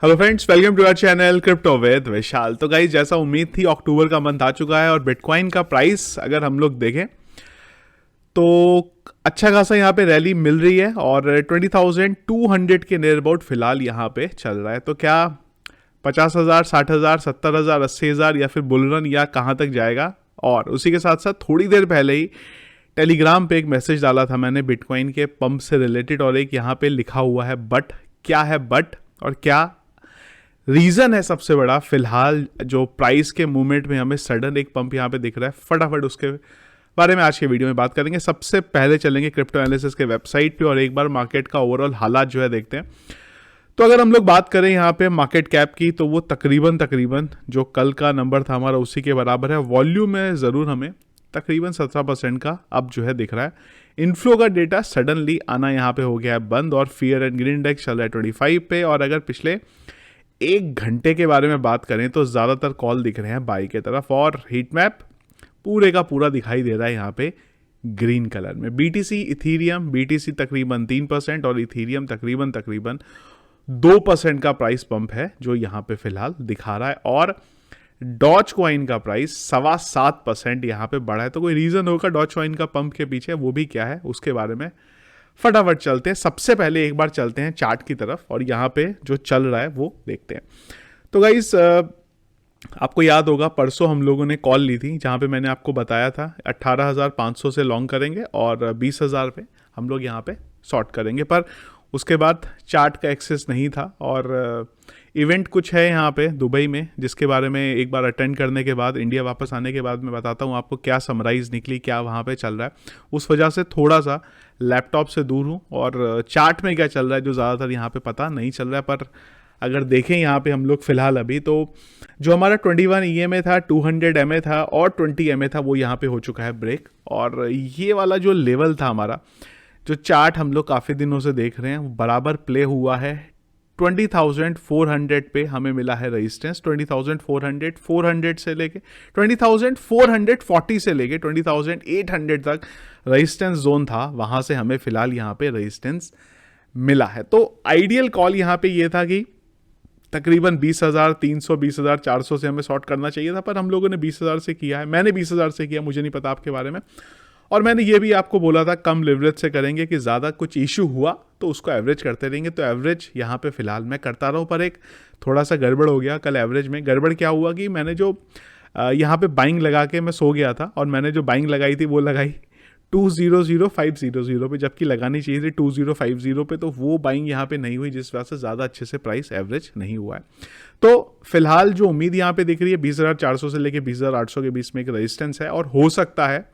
Hello friends, welcome to our channel crypto with Vishal. तो guys, जैसा उम्मीद थी अक्टूबर का मंथ आ चुका है और बिटकॉइन का प्राइस अगर हम लोग देखें तो अच्छा खासा यहाँ पे रैली मिल रही है और 20,200 के नियर अबाउट फिलहाल यहाँ पे चल रहा है। तो क्या 50,000, 60,000, 70,000, 80,000 या फिर बुलरन या कहाँ तक जाएगा? और उसी के साथ साथ थोड़ी देर पहले ही टेलीग्राम पे एक मैसेज डाला था मैंने बिटकॉइन के पंप से रिलेटेड, और एक यहाँ पे लिखा हुआ है बट। क्या है बट और क्या रीजन है सबसे बड़ा फिलहाल जो प्राइस के मूवमेंट में हमें सडन एक पंप यहाँ पे दिख रहा है? फटाफट उसके बारे में आज के वीडियो में बात करेंगे। सबसे पहले चलेंगे क्रिप्टो एनालिसिस के वेबसाइट पे और एक बार मार्केट का ओवरऑल हालात जो है देखते हैं। तो अगर हम लोग बात करें यहाँ पे मार्केट कैप की तो वो तकरीबन जो कल का नंबर था हमारा उसी के बराबर है। वॉल्यूम में ज़रूर हमें तकरीबन 17% का अब जो है दिख रहा है। इनफ्लो का डेटा सडनली आना यहाँ पे हो गया है बंद और फियर एंड ग्रीन इंडेक्स चल रहा है 25 पे। और अगर पिछले एक घंटे के बारे में बात करें तो ज़्यादातर कॉल दिख रहे हैं बाई की तरफ और हीट मैप पूरे का पूरा दिखाई दे रहा है यहाँ पे ग्रीन कलर में। बीटीसी इथीरियम, बीटीसी तकरीबन 3% और इथीरियम तकरीबन 2% का प्राइस पंप है जो यहाँ पे फिलहाल दिखा रहा है। और डॉज कॉइन का प्राइस 7.25% यहाँ पे बढ़ा है। तो कोई रीज़न होगा डॉज कॉइन का पंप के पीछे, वो भी क्या है उसके बारे में फटाफट चलते हैं। सबसे पहले एक बार चलते हैं चार्ट की तरफ और यहाँ पे जो चल रहा है वो देखते हैं। तो गाइस, आपको याद होगा परसों हम लोगों ने कॉल ली थी जहाँ पे मैंने आपको बताया था 18,500 से लॉन्ग करेंगे और 20,000 पे हम लोग यहाँ पे शॉर्ट करेंगे। पर उसके बाद चार्ट का एक्सेस नहीं था और इवेंट कुछ है यहाँ पे दुबई में जिसके बारे में एक बार अटेंड करने के बाद इंडिया वापस आने के बाद मैं बताता हूँ आपको क्या समराइज़ निकली, क्या वहाँ पे चल रहा है। उस वजह से थोड़ा सा लैपटॉप से दूर हूँ और चार्ट में क्या चल रहा है जो ज़्यादातर यहाँ पे पता नहीं चल रहा है। पर अगर देखें यहाँ पे हम लोग फिलहाल अभी तो जो हमारा 21 EMA था, 200 MA था और 20 MA था वो यहाँ पे हो चुका है ब्रेक। और ये वाला जो लेवल था हमारा, जो चार्ट हम लोग काफ़ी दिनों से देख रहे हैं, वो बराबर प्ले हुआ है। 20,400 पे हमें मिला है रेजिस्टेंस। 20,400 से लेके 20,440 से लेके 20,800 तक रेजिस्टेंस जोन था, वहाँ से हमें फिलहाल यहाँ पे रेजिस्टेंस मिला है। तो आइडियल कॉल यहाँ पे ये था कि तकरीबन 20,300, 20,400 से हमें शॉर्ट करना चाहिए था, पर हम लोगों ने 20,000 से किया है। मैंने 20,000 से किया, मुझे नहीं पता आपके बारे में। और मैंने ये भी आपको बोला था कम लेवरेज से करेंगे कि ज़्यादा कुछ इशू हुआ तो उसको एवरेज करते रहेंगे। तो एवरेज यहाँ पे फिलहाल मैं करता रहा हूँ, पर एक थोड़ा सा गड़बड़ हो गया कल एवरेज में। गड़बड़ क्या हुआ कि मैंने जो यहाँ पे बाइंग लगा के मैं सो गया था और मैंने जो बाइंग लगाई थी वो लगाई 200,500 पे, जबकि लगानी चाहिए थी 2050 पे। तो वो बाइंग यहाँ पे नहीं हुई जिस वजह से ज़्यादा अच्छे से प्राइस एवरेज नहीं हुआ है। तो फिलहाल जो उम्मीद यहाँ पे दिख रही है 20,400 से लेके 20,800 के बीच में एक रेजिस्टेंस है और हो सकता है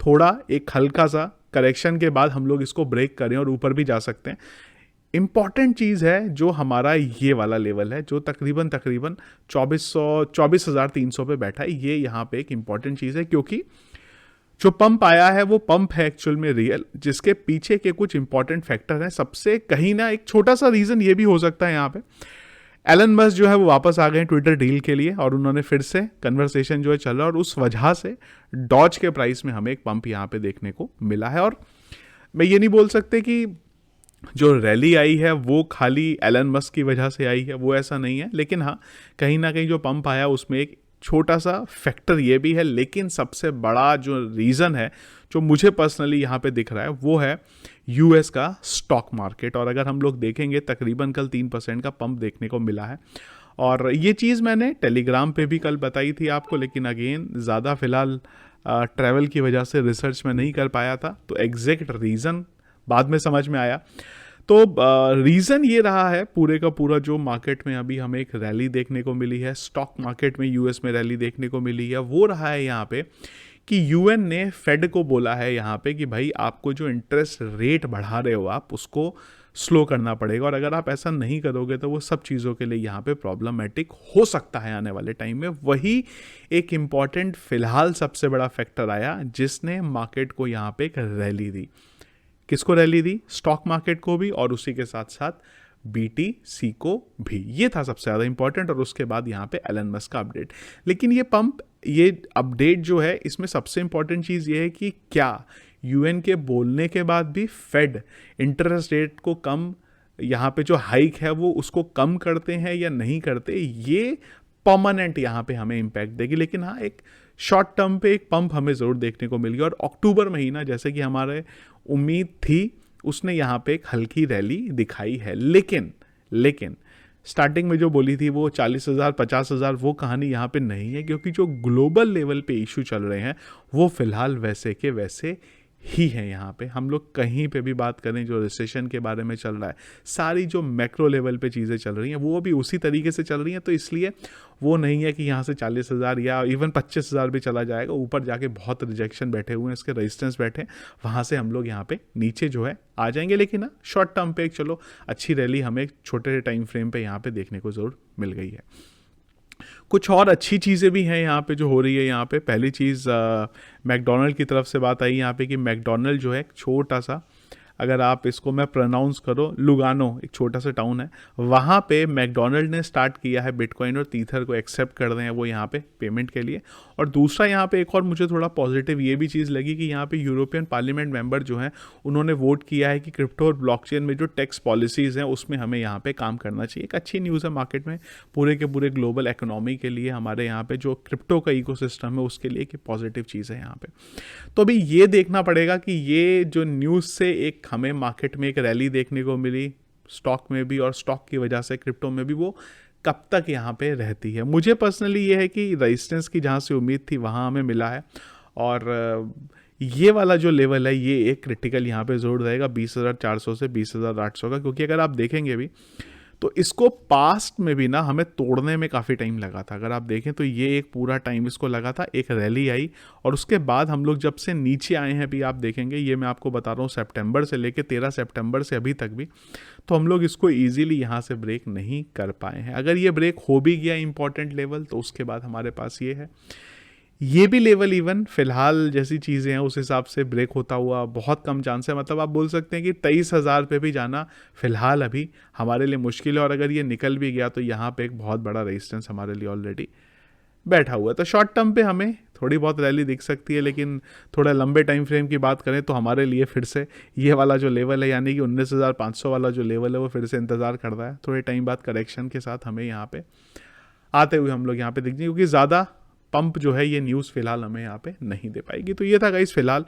थोड़ा एक हल्का सा करेक्शन के बाद हम लोग इसको ब्रेक करें और ऊपर भी जा सकते हैं। इंपॉर्टेंट चीज़ है जो हमारा ये वाला लेवल है जो तकरीबन 24,300 पे बैठा है। ये यहाँ पे एक इंपॉर्टेंट चीज़ है क्योंकि जो पंप आया है वो पंप है एक्चुअल में रियल, जिसके पीछे के कुछ इंपॉर्टेंट फैक्टर हैं। सबसे कहीं ना एक छोटा सा रीज़न ये भी हो सकता है यहाँ पे एलन मस्क जो है वो वापस आ गए ट्विटर डील के लिए और उन्होंने फिर से कन्वर्सेशन जो है चल रहा है और उस वजह से डॉज के प्राइस में हमें एक पंप यहाँ पे देखने को मिला है। और मैं ये नहीं बोल सकते कि जो रैली आई है वो खाली एलन मस्क की वजह से आई है, वो ऐसा नहीं है। लेकिन हाँ, कहीं ना कहीं जो पंप आया उसमें एक छोटा सा फैक्टर ये भी है। लेकिन सबसे बड़ा जो रीज़न है जो मुझे पर्सनली यहाँ पे दिख रहा है वो है यूएस का स्टॉक मार्केट। और अगर हम लोग देखेंगे तकरीबन कल 3% का पंप देखने को मिला है और ये चीज़ मैंने टेलीग्राम पे भी कल बताई थी आपको, लेकिन अगेन ज़्यादा फिलहाल ट्रैवल की वजह से रिसर्च में नहीं कर पाया था तो एग्जैक्ट रीज़न बाद में समझ में आया। तो रीज़न ये रहा है पूरे का पूरा जो मार्केट में अभी हमें एक रैली देखने को मिली है, स्टॉक मार्केट में यूएस में रैली देखने को मिली है, वो रहा है यहाँ पे कि यूएन ने फेड को बोला है यहाँ पे कि भाई आपको जो इंटरेस्ट रेट बढ़ा रहे हो आप उसको स्लो करना पड़ेगा और अगर आप ऐसा नहीं करोगे तो वो सब चीज़ों के लिए यहाँ पे प्रॉब्लमेटिक हो सकता है आने वाले टाइम में। वही एक इम्पॉर्टेंट फिलहाल सबसे बड़ा फैक्टर आया जिसने मार्केट को यहाँ पे एक रैली दी। किसको रैली दी? स्टॉक मार्केट को भी और उसी के साथ साथ BTC को भी। ये था सबसे ज़्यादा इंपॉर्टेंट और उसके बाद यहाँ पे एलन मस्क का अपडेट। लेकिन ये पंप, ये अपडेट जो है इसमें सबसे इंपॉर्टेंट चीज़ ये है कि क्या यूएन के बोलने के बाद भी फेड इंटरेस्ट रेट को कम यहाँ पे जो हाइक है वो उसको कम करते हैं या नहीं करते, ये परमानेंट यहाँ पे हमें इम्पैक्ट देगी। लेकिन हाँ, एक शॉर्ट टर्म पे एक पंप हमें ज़रूर देखने को मिल गया, और अक्टूबर महीना जैसे कि हमारे उम्मीद थी उसने यहाँ पे एक हल्की रैली दिखाई है। लेकिन स्टार्टिंग में जो बोली थी वो 40,000 50,000 वो कहानी यहाँ पे नहीं है, क्योंकि जो ग्लोबल लेवल पे इशू चल रहे हैं वो फिलहाल वैसे के वैसे ही है। यहाँ पे हम लोग कहीं पे भी बात करें, जो रिसेशन के बारे में चल रहा है, सारी जो मैक्रो लेवल पे चीज़ें चल रही हैं वो भी उसी तरीके से चल रही हैं। तो इसलिए वो नहीं है कि यहाँ से 40,000 या इवन 25,000 भी चला जाएगा, ऊपर जाके बहुत रिजेक्शन बैठे हुए हैं, इसके रेजिस्टेंस बैठे हैं, वहाँ से हम लोग यहाँ पे नीचे जो है आ जाएंगे। लेकिन ना शॉर्ट टर्म पे एक चलो अच्छी रैली हमें छोटे टाइम फ्रेम पे यहाँ पे देखने को ज़रूर मिल गई है। कुछ और अच्छी चीज़ें भी हैं यहाँ पे जो हो रही है। यहाँ पे पहली चीज़, मैकडोनल्ड की तरफ से बात आई यहाँ पे कि मैकडोनल्ड जो है एक छोटा सा, अगर आप इसको मैं प्रोनाउंस करो, लुगानो एक छोटा सा टाउन है, वहाँ पे मैकडोनल्ड ने स्टार्ट किया है बिटकॉइन और टीथर को एक्सेप्ट कर रहे हैं वो यहाँ पे पेमेंट के लिए। और दूसरा यहाँ पे एक और मुझे थोड़ा पॉजिटिव ये भी चीज़ लगी कि यहाँ पे यूरोपियन पार्लियामेंट मेंबर जो हैं उन्होंने वोट किया है कि क्रिप्टो और ब्लॉकचेन में जो टैक्स पॉलिसीज़ हैं उसमें हमें यहाँ पे काम करना चाहिए। एक अच्छी न्यूज़ है मार्केट में, पूरे के पूरे ग्लोबल इकोनॉमी के लिए, हमारे यहाँ पे जो क्रिप्टो का इकोसिस्टम है उसके लिए, कि पॉजिटिव चीज़ है यहाँ पे। तो अभी ये देखना पड़ेगा कि ये जो न्यूज़ से एक हमें मार्केट में एक रैली देखने को मिली स्टॉक में भी, और स्टॉक की वजह से क्रिप्टो में भी, वो कब तक यहाँ पे रहती है। मुझे पर्सनली ये है कि रेजिस्टेंस की जहाँ से उम्मीद थी वहाँ हमें मिला है, और ये वाला जो लेवल है ये एक क्रिटिकल यहाँ पे ज़रूर रहेगा 20,400 से 20,800 का, क्योंकि अगर आप देखेंगे भी तो इसको पास्ट में भी ना हमें तोड़ने में काफ़ी टाइम लगा था। अगर आप देखें तो ये एक पूरा टाइम इसको लगा था, एक रैली आई, और उसके बाद हम लोग जब से नीचे आए हैं, अभी आप देखेंगे, ये मैं आपको बता रहा हूँ सितंबर से लेके 13 सितंबर से अभी तक भी, तो हम लोग इसको ईजिली यहाँ से ब्रेक नहीं कर पाए हैं। अगर ये ब्रेक हो भी गया इंपॉर्टेंट लेवल, तो उसके बाद हमारे पास ये है, ये भी लेवल इवन फिलहाल जैसी चीज़ें हैं उस हिसाब से ब्रेक होता हुआ बहुत कम चांस है। मतलब आप बोल सकते हैं कि 23,000 पे भी जाना फिलहाल अभी हमारे लिए मुश्किल है, और अगर ये निकल भी गया तो यहाँ पे एक बहुत बड़ा रेजिस्टेंस हमारे लिए ऑलरेडी बैठा हुआ है। तो शॉर्ट टर्म पे हमें थोड़ी बहुत रैली दिख सकती है, लेकिन थोड़ा लंबे टाइम फ्रेम की बात करें तो हमारे लिए फिर से ये वाला जो लेवल है, यानी कि 19,500 वाला जो लेवल है, वो फिर से इंतज़ार कर रहा है। थोड़े टाइम बाद करेक्शन के साथ हमें यहाँ पे आते हुए हम लोग यहाँ पे दिख जाएंगे, क्योंकि ज़्यादा पंप जो है ये न्यूज़ फिलहाल हमें यहाँ पे नहीं दे पाएगी। तो ये था गाइस फिलहाल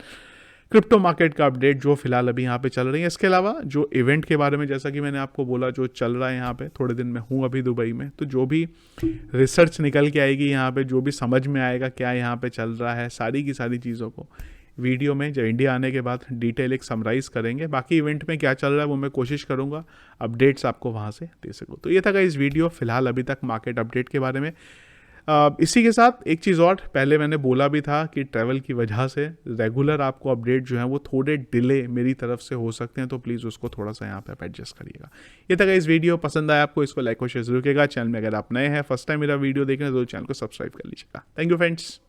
क्रिप्टो मार्केट का अपडेट जो फिलहाल अभी यहाँ पे चल रही है। इसके अलावा जो इवेंट के बारे में, जैसा कि मैंने आपको बोला, जो चल रहा है यहाँ पे, थोड़े दिन में हूँ अभी दुबई में, तो जो भी रिसर्च निकल के आएगी यहाँ पे, जो भी समझ में आएगा क्या यहाँ पे चल रहा है, सारी की सारी चीज़ों को वीडियो में जो इंडिया आने के बाद डिटेल एक समराइज़ करेंगे। बाकी इवेंट में क्या चल रहा है वो मैं कोशिश करूँगा अपडेट्स आपको वहाँ से दे सकूँ। तो ये था गाइस वीडियो फिलहाल अभी तक मार्केट अपडेट के बारे में। इसी के साथ एक चीज़ और, पहले मैंने बोला भी था कि ट्रैवल की वजह से रेगुलर आपको अपडेट जो है वो थोड़े डिले मेरी तरफ से हो सकते हैं, तो प्लीज़ उसको थोड़ा सा यहाँ पे आप एडजस्ट करिएगा। ये तक इस वीडियो पसंद आया आपको, इसको लाइक और शेयर जरूर कीजिएगा। चैनल में अगर आप नए हैं, फर्स्ट टाइम मेरा वीडियो देख रहे हैं, तो चैनल को सब्सक्राइब कर लीजिएगा। Thank you friends.